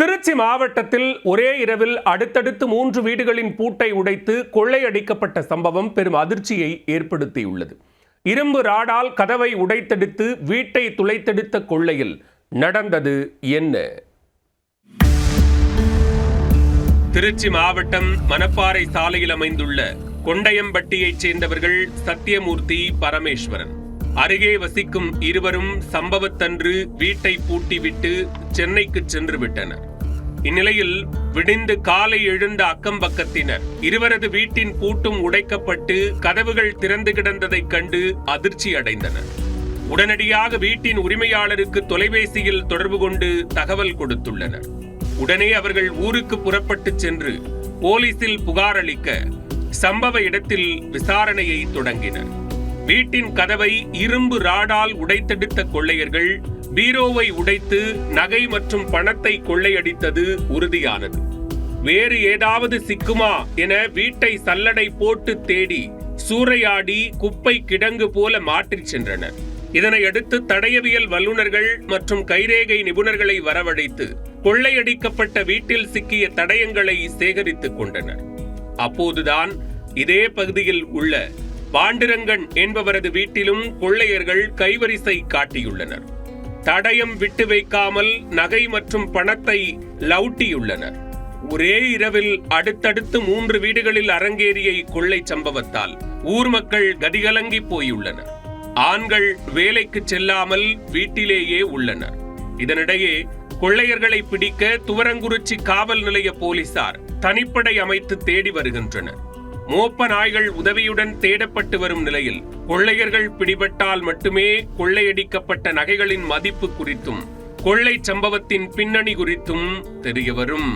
திருச்சி மாவட்டத்தில் ஒரே இரவில் அடுத்தடுத்து 3 வீடுகளின் பூட்டை உடைத்து கொள்ளையடிக்கப்பட்ட சம்பவம் பெரும் அதிர்ச்சியை ஏற்படுத்தியுள்ளது. இரும்பு ராடால் கதவை உடைத்தெடுத்து வீட்டை துளைத்தெடுத்த கொள்ளையில் நடந்தது என்ன? திருச்சி மாவட்டம் மணப்பாறை சாலையில் அமைந்துள்ள கொண்டையம்பட்டியைச் சேர்ந்தவர்கள் சத்தியமூர்த்தி, பரமேஸ்வரன். அருகே வசிக்கும் இருவரும் சம்பவத்தன்று வீட்டை பூட்டிவிட்டு சென்னைக்கு சென்று விட்டனர். இந்நிலையில் விடிந்து காலை எழுந்த அக்கம் பக்கத்தினர் இருவரது வீட்டின் பூட்டும் உடைக்கப்பட்டு கதவுகள் திறந்து கிடந்ததைக் கண்டு அதிர்ச்சி அடைந்தனர். உடனடியாக வீட்டின் உரிமையாளருக்கு தொலைபேசியில் தொடர்பு கொண்டு தகவல் கொடுத்துள்ளனர். உடனே அவர்கள் ஊருக்கு புறப்பட்டு சென்று போலீசில் புகார் அளிக்க சம்பவ இடத்தில் விசாரணையை தொடங்கினர். வீட்டின் கதவை இரும்பு ராடால் உடைத்தெடுத்த கொள்ளையர்கள் பீரோவை உடைத்து நகை மற்றும் பணத்தை கொள்ளையடித்தது உறுதியானது. வேறு ஏதாவது சிக்குமா என வீட்டை சல்லடை போட்டு தேடி சூறையாடி குப்பை கிடங்கு போல மாற்றிச் சென்றனர். இதனையடுத்து தடயவியல் வல்லுநர்கள் மற்றும் கைரேகை நிபுணர்களை வரவழைத்து கொள்ளையடிக்கப்பட்ட வீட்டில் சிக்கிய தடயங்களை சேகரித்துக் கொண்டனர். அப்போதுதான் இதே பகுதியில் உள்ள பாண்டுரங்கன் என்பவரது வீட்டிலும் கொள்ளையர்கள் கைவரிசை காட்டியுள்ளனர். தடயம் விட்டு வைக்காமல் நகை மற்றும் பணத்தை லவுட்டியுள்ளனர். ஒரே இரவில் அடுத்தடுத்து 3 வீடுகளில் அரங்கேறிய இக்கொள்ளை சம்பவத்தால் ஊர் மக்கள் கதிகலங்கி போயுள்ளனர். ஆண்கள் வேலைக்கு செல்லாமல் வீட்டிலேயே உள்ளனர். இதனிடையே கொள்ளையர்களை பிடிக்க துவரங்குறிச்சி காவல் நிலைய போலீசார் தனிப்படை அமைத்து தேடி வருகின்றனர். மோப்ப நாய்கள் உதவியுடன் தேடப்பட்டு வரும் நிலையில் கொள்ளையர்கள் பிடிபட்டால் மட்டுமே கொள்ளையடிக்கப்பட்ட நகைகளின் மதிப்பு குறித்தும் கொள்ளை சம்பவத்தின் பின்னணி குறித்தும் தெரியவரும்.